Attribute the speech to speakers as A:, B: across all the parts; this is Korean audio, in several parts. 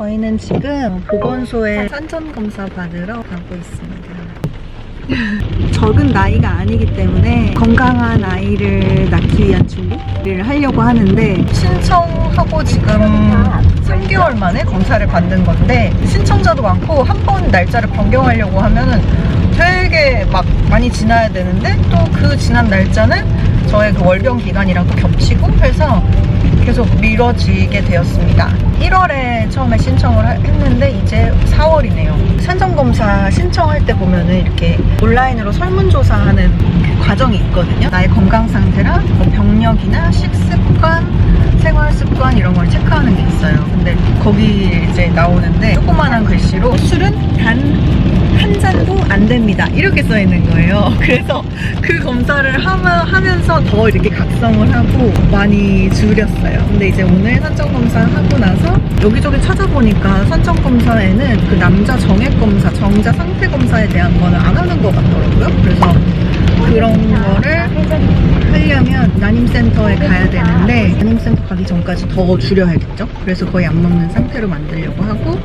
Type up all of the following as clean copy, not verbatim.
A: 저희는 지금 보건소에 산전검사 받으러 가고 있습니다. 적은 나이가 아니기 때문에 건강한 아이를 낳기 위한 준비를 하려고 하는데, 신청하고 지금 3개월 만에 검사를 받는 건데 신청자도 많고 한 번 날짜를 변경하려고 하면은 되게 막 많이 지나야 되는데 또 그 지난 날짜는 저의 그 월병 기간이랑 또 겹치고 해서 계속 미뤄지게 되었습니다. 1월에 처음에 신청을 했는데 이제 4월이네요. 산전검사 신청할 때 보면은 이렇게 온라인으로 설문조사하는 그 과정이 있거든요. 나의 건강 상태랑 뭐 병력이나 식습관, 생활습관 이런 걸 체크하는 게 있어요. 근데 거기 이제 나오는데 조그만한 글씨로 술은 단 한 잔도 안 됩니다 이렇게 써 있는 거예요. 그래서 그 검사를 하면서 더 이렇게 각성을 하고 많이 줄였어요. 근데 이제 오늘 산전검사 하고 나서 여기저기 찾아보니까 산전검사에는 그 남자 정액검사, 정자 상태검사에 대한 거는 안 하는 것 같더라고요. 그래서 그런 거를 하려면 난임센터에 가야 되는데 난임센터 가기 전까지 더 줄여야겠죠? 그래서 거의 안 먹는 상태로 만들려고 하고,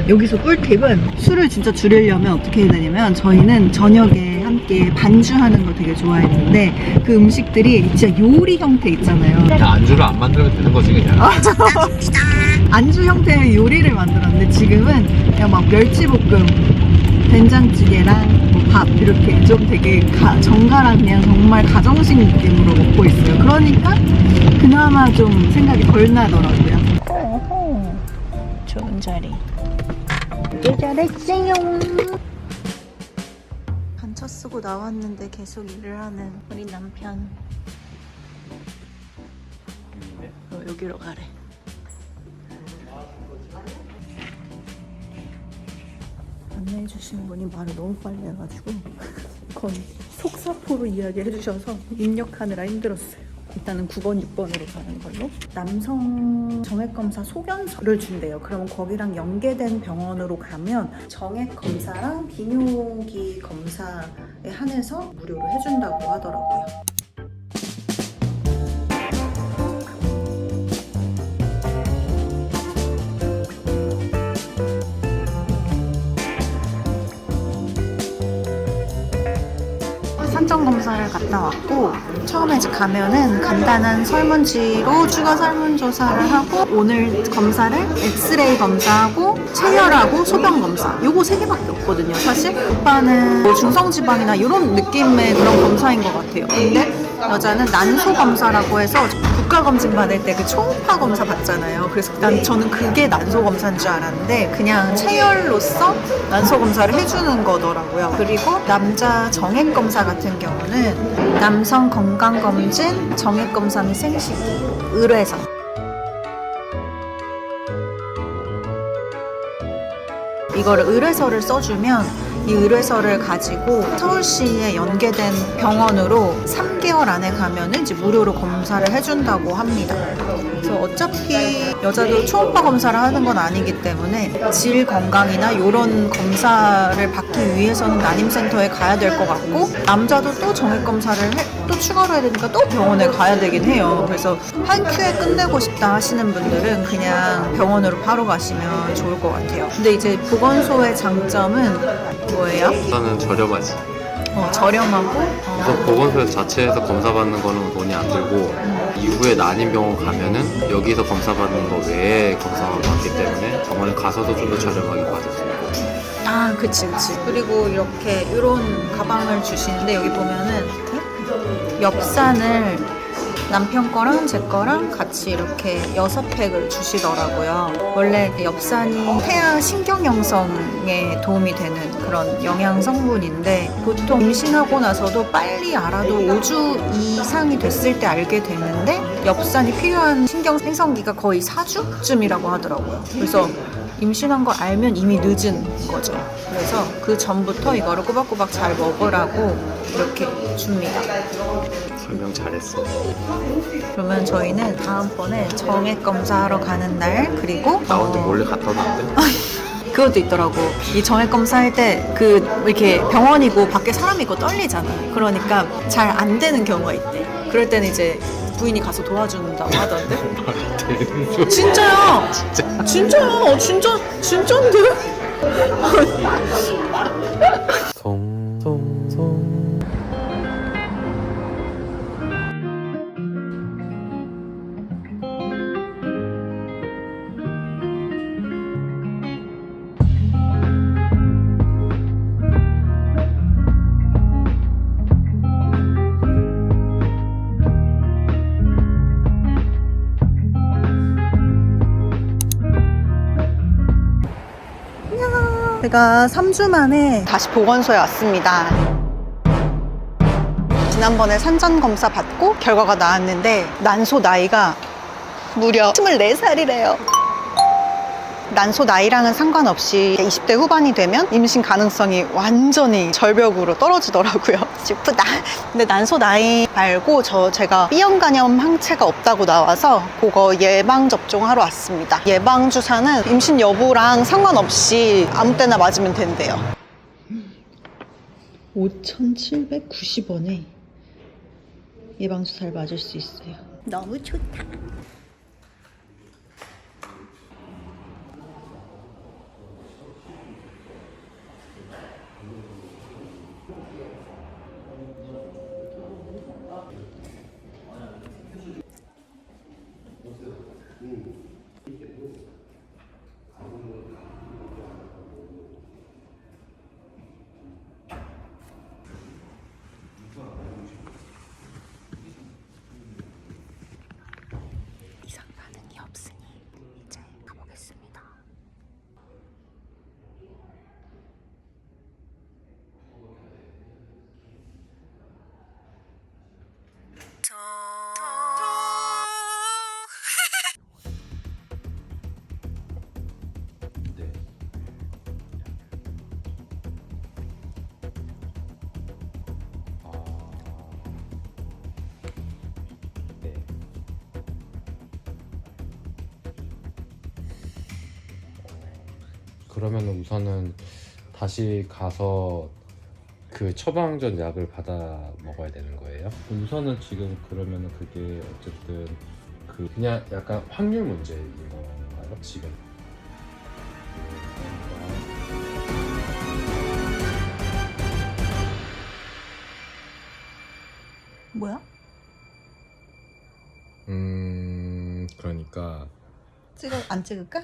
A: 여기서 꿀팁은 술을 진짜 줄이려면 어떻게 해야 되냐면, 저희는 저녁에 함께 반주하는 거 되게 좋아했는데 그 음식들이 진짜 요리 형태 있잖아요.
B: 안주를 안 만들면 되는 거지 그냥.
A: 안주 형태의 요리를 만들었는데 지금은 그냥 막 멸치볶음, 된장찌개랑 뭐 밥 이렇게 좀 되게 정갈한 그냥 정말 가정식 느낌으로 먹고 있어요. 그러니까 그나마 좀 생각이 덜 나더라고요. 오호, 좋은 자리. 잘했어요. 반차 쓰고 나왔는데 계속 일을 하는 우리 남편. 여기로 가래. 안내해주신 분이 말을 너무 빨리 해가지고 거의 속사포로 이야기해주셔서 입력하느라 힘들었어요. 일단은 9번, 6번으로 가는 걸로. 남성 정액검사 소견서를 준대요. 그럼 거기랑 연계된 병원으로 가면 정액검사랑 비뇨기 검사에 한해서 무료로 해준다고 하더라고요. 산전검사를 갔다 왔고, 처음에 이제 가면은 간단한 설문지로 추가 설문조사를 하고, 오늘 검사를 엑스레이 검사하고 체열하고 소변 검사, 요거 3개밖에 없거든요. 사실 오빠는 뭐 중성지방이나 이런 느낌의 그런 검사인 것 같아요. 근데 여자는 난소 검사라고 해서 국가검진 받을 때 그 초음파 검사 받잖아요. 그래서 저는 그게 난소 검사인 줄 알았는데 그냥 체열로서 난소 검사를 해주는 거더라고요. 그리고 남자 정액 검사 같은 경우는 남성 건강검진, 정액 검사 및 생식기, 의뢰서. 이거를 의뢰서를 써주면 이 의뢰서를 가지고 서울시에 연계된 병원으로 3개월 안에 가면은 이제 무료로 검사를 해준다고 합니다. 그래서 어차피 여자도 초음파 검사를 하는 건 아니기 때문에 질 건강이나 이런 검사를 받기 위해서는 난임센터에 가야 될 것 같고, 남자도 또 정액 검사를 또 추가로 해야 되니까 또 병원에 가야 되긴 해요. 그래서 한 큐에 끝내고 싶다 하시는 분들은 그냥 병원으로 바로 가시면 좋을 것 같아요. 근데 이제 보건소의 장점은 뭐예요?
B: 일단은 저렴하지.
A: 저렴하고,
B: 우선 보건소 자체에서 검사받는 거는 돈이 안 들고, 이후에 난임병원 가면은 여기서 검사받는 거 외에 검사만 받기 때문에 병원에 가서도 좀 더 저렴하게 받을 수 있고.
A: 그치. 그리고 이렇게 이런 가방을 주시는데 여기 보면은 엽산을 남편 거랑 제 거랑 같이 이렇게 6팩을 주시더라고요. 원래 엽산이 태아 신경 형성에 도움이 되는 그런 영양 성분인데, 보통 임신하고 나서도 빨리 알아도 5주 이상이 됐을 때 알게 되는데 엽산이 필요한 신경 생성기가 거의 4주쯤이라고 하더라고요. 그래서 임신한 거 알면 이미 늦은 거죠. 그래서 그 전부터 이거를 꼬박꼬박 잘 먹으라고 이렇게 줍니다.
B: 설명 잘했어.
A: 그러면 저희는 다음번에 정액 검사하러 가는 날, 그리고
B: 나 혼자 몰래 갔다 오는데?
A: 그것도 있더라고. 이 정액 검사할 때 이렇게 병원이고 밖에 사람이 있고 떨리잖아. 그러니까 잘 안 되는 경우가 있대. 그럴 때는 이제 부인이 가서 도와준다고 하던데. 진짜야. 진짜야. 진짜인데? 제가 3주 만에 다시 보건소에 왔습니다. 지난번에 산전 검사 받고 결과가 나왔는데 난소 나이가 무려 24살이래요. 난소 나이랑은 상관없이 20대 후반이 되면 임신 가능성이 완전히 절벽으로 떨어지더라고요. 슬프다. 근데 난소 나이 말고 제가 B형 간염 항체가 없다고 나와서 그거 예방 접종하러 왔습니다. 예방 주사는 임신 여부랑 상관없이 아무 때나 맞으면 된대요. 5,790원에 예방 주사를 맞을 수 있어요. 너무 좋다. 이상 반응이 없으니 이제 가보겠습니다.
B: 그러면 우선은 다시 가서 그 처방전 약을 받아 먹어야 되는 거예요? 우선은 지금 그러면은 그게 어쨌든 그냥 약간 확률 문제인 건가요? 지금?
A: 뭐야?
B: 그러니까
A: 안 찍을까?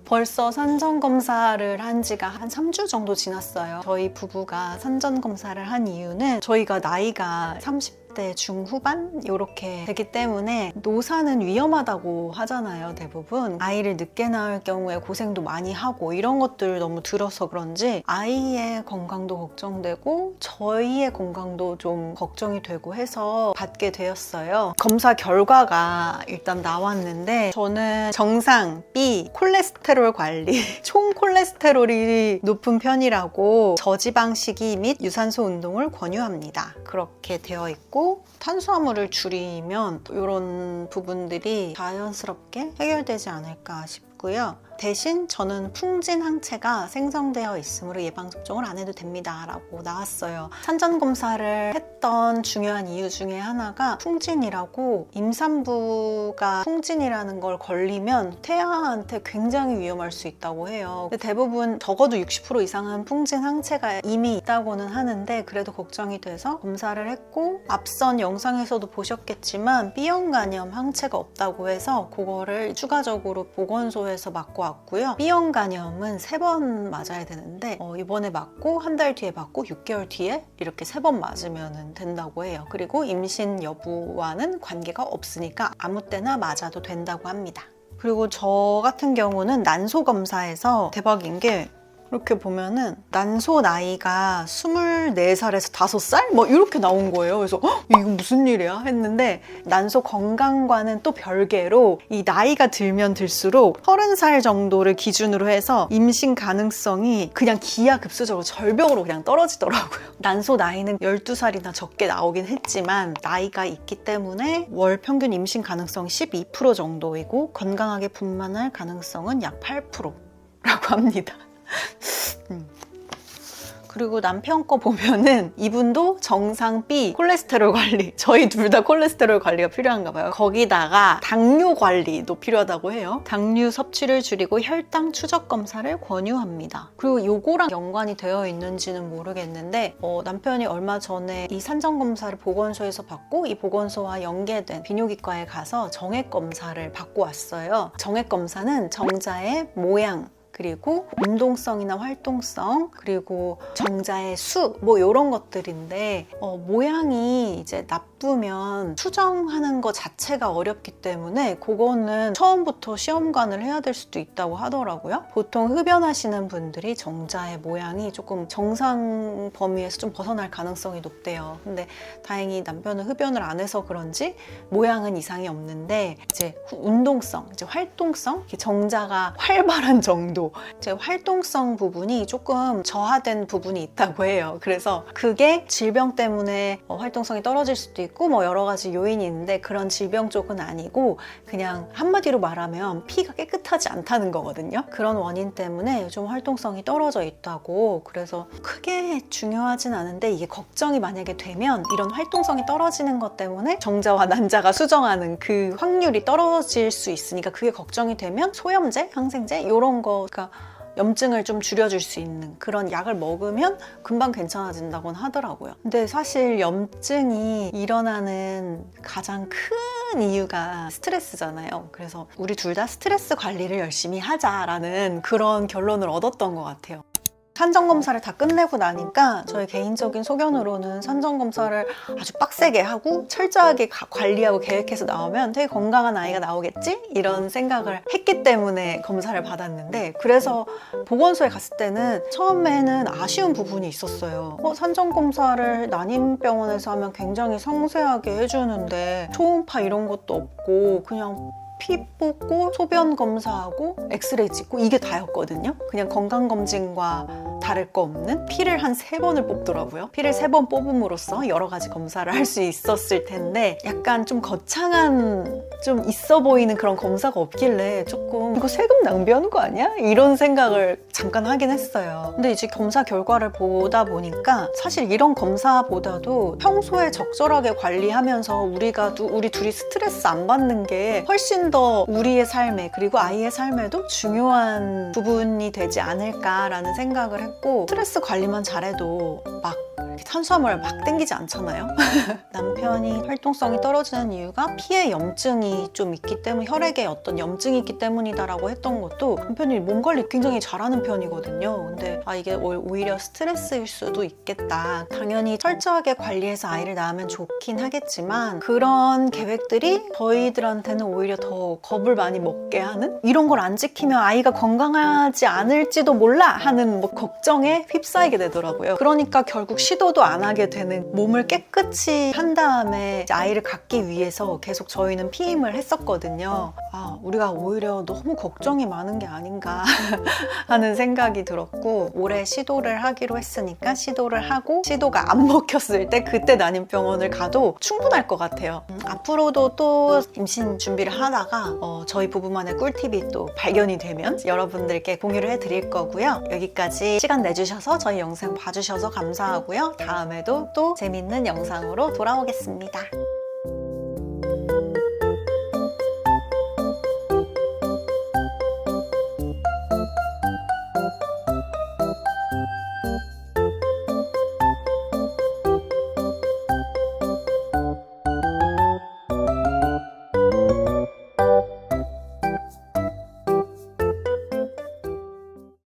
A: 벌써 산전 검사를 한 지가 한 3주 정도 지났어요. 저희 부부가 산전 검사를 한 이유는 저희가 나이가 30대 중후반 이렇게 되기 때문에 노사는 위험하다고 하잖아요, 대부분. 아이를 늦게 낳을 경우에 고생도 많이 하고 이런 것들 너무 들어서 그런지 아이의 건강도 걱정되고 저희의 건강도 좀 걱정이 되고 해서 받게 되었어요. 검사 결과가 일단 나왔는데 저는 정상 B 콜레스테롤 관리 총 콜레스테롤이 높은 편이라고 저지방식이 및 유산소 운동을 권유합니다. 그렇게 되어 있고 탄수화물을 줄이면 이런 부분들이 자연스럽게 해결되지 않을까 싶고요. 대신 저는 풍진 항체가 생성되어 있으므로 예방접종을 안 해도 됩니다 라고 나왔어요. 산전검사를 했던 중요한 이유 중에 하나가 풍진이라고 임산부가 풍진이라는 걸 걸리면 태아한테 굉장히 위험할 수 있다고 해요. 근데 대부분 적어도 60% 이상은 풍진 항체가 이미 있다고는 하는데 그래도 걱정이 돼서 검사를 했고 앞선 영상에서도 보셨겠지만 B형 간염 항체가 없다고 해서 그거를 추가적으로 보건소에서 맞고 왔고요. B형 간염은 3번 맞아야 되는데 이번에 맞고 한 달 뒤에 맞고 6개월 뒤에 이렇게 3번 맞으면 된다고 해요. 그리고 임신 여부와는 관계가 없으니까 아무 때나 맞아도 된다고 합니다. 그리고 저 같은 경우는 난소 검사에서 대박인 게 이렇게 보면은 난소 나이가 24살에서 5살? 뭐 이렇게 나온 거예요. 그래서 이거 무슨 일이야? 했는데 난소 건강과는 또 별개로 이 나이가 들면 들수록 30살 정도를 기준으로 해서 임신 가능성이 그냥 기하급수적으로 절벽으로 그냥 떨어지더라고요. 난소 나이는 12살이나 적게 나오긴 했지만 나이가 있기 때문에 월 평균 임신 가능성 12% 정도이고 건강하게 분만할 가능성은 약 8%라고 합니다. 그리고 남편 거 보면은 이분도 정상 B 콜레스테롤 관리, 저희 둘 다 콜레스테롤 관리가 필요한가 봐요. 거기다가 당뇨 관리도 필요하다고 해요. 당류 섭취를 줄이고 혈당 추적 검사를 권유합니다. 그리고 요거랑 연관이 되어 있는지는 모르겠는데 남편이 얼마 전에 이 산전 검사를 보건소에서 받고 이 보건소와 연계된 비뇨기과에 가서 정액 검사를 받고 왔어요. 정액 검사는 정자의 모양, 그리고 운동성이나 활동성, 그리고 정자의 수, 뭐 이런 것들인데 모양이 이제 나쁘면 수정하는 것 자체가 어렵기 때문에 그거는 처음부터 시험관을 해야 될 수도 있다고 하더라고요. 보통 흡연하시는 분들이 정자의 모양이 조금 정상 범위에서 좀 벗어날 가능성이 높대요. 근데 다행히 남편은 흡연을 안 해서 그런지 모양은 이상이 없는데 이제 운동성, 이제 활동성, 정자가 활발한 정도, 제 활동성 부분이 조금 저하된 부분이 있다고 해요. 그래서 그게 질병 때문에 활동성이 떨어질 수도 있고 뭐 여러 가지 요인이 있는데 그런 질병 쪽은 아니고 그냥 한마디로 말하면 피가 깨끗하지 않다는 거거든요. 그런 원인 때문에 좀 활동성이 떨어져 있다고. 그래서 크게 중요하진 않은데 이게 걱정이 만약에 되면 이런 활동성이 떨어지는 것 때문에 정자와 난자가 수정하는 그 확률이 떨어질 수 있으니까 그게 걱정이 되면 소염제, 항생제 이런 거, 그러니까 염증을 좀 줄여줄 수 있는 그런 약을 먹으면 금방 괜찮아진다곤 하더라고요. 근데 사실 염증이 일어나는 가장 큰 이유가 스트레스잖아요. 그래서 우리 둘 다 스트레스 관리를 열심히 하자라는 그런 결론을 얻었던 것 같아요. 산전검사를 다 끝내고 나니까 저의 개인적인 소견으로는 산전검사를 아주 빡세게 하고 철저하게 관리하고 계획해서 나오면 되게 건강한 아이가 나오겠지? 이런 생각을 했기 때문에 검사를 받았는데, 그래서 보건소에 갔을 때는 처음에는 아쉬운 부분이 있었어요. 산전검사를 난임병원에서 하면 굉장히 상세하게 해주는데 초음파 이런 것도 없고 그냥 피 뽑고 소변 검사하고 엑스레이 찍고 이게 다였거든요. 그냥 건강검진과 다를 거 없는 피를 한 3번을 뽑더라고요. 피를 3번 뽑음으로써 여러 가지 검사를 할 수 있었을 텐데 약간 좀 거창한, 좀 있어 보이는 그런 검사가 없길래 조금 이거 세금 낭비하는 거 아니야? 이런 생각을 잠깐 하긴 했어요. 근데 이제 검사 결과를 보다 보니까 사실 이런 검사보다도 평소에 적절하게 관리하면서 우리 둘이 스트레스 안 받는 게 훨씬 더 우리의 삶에 그리고 아이의 삶에도 중요한 부분이 되지 않을까라는 생각을 했고, 스트레스 관리만 잘해도 막 탄수화물을 막 땡기지 않잖아요. 남편이 활동성이 떨어지는 이유가 피에 염증이 좀 있기 때문에, 혈액에 어떤 염증이 있기 때문이다라고 했던 것도, 남편이 몸 관리 굉장히 잘하는 편이거든요. 근데 이게 오히려 스트레스일 수도 있겠다. 당연히 철저하게 관리해서 아이를 낳으면 좋긴 하겠지만 그런 계획들이 저희들한테는 오히려 더 겁을 많이 먹게 하는, 이런 걸 안 지키면 아이가 건강하지 않을지도 몰라 하는 걱정에 휩싸이게 되더라고요. 그러니까 결국 시도도 안 하게 되는, 몸을 깨끗이 한 다음에 아이를 갖기 위해서 계속 저희는 피임을 했었거든요. 우리가 오히려 너무 걱정이 많은 게 아닌가 하는 생각이 들었고, 올해 시도를 하기로 했으니까 시도를 하고 시도가 안 먹혔을 때 그때 난임병원을 가도 충분할 것 같아요. 앞으로도 또 임신 준비를 하다가 저희 부부만의 꿀팁이 또 발견이 되면 여러분들께 공유를 해드릴 거고요. 여기까지 시간 내주셔서 저희 영상 봐주셔서 감사하고요. 다음에도 또 재밌는 영상으로 돌아오겠습니다.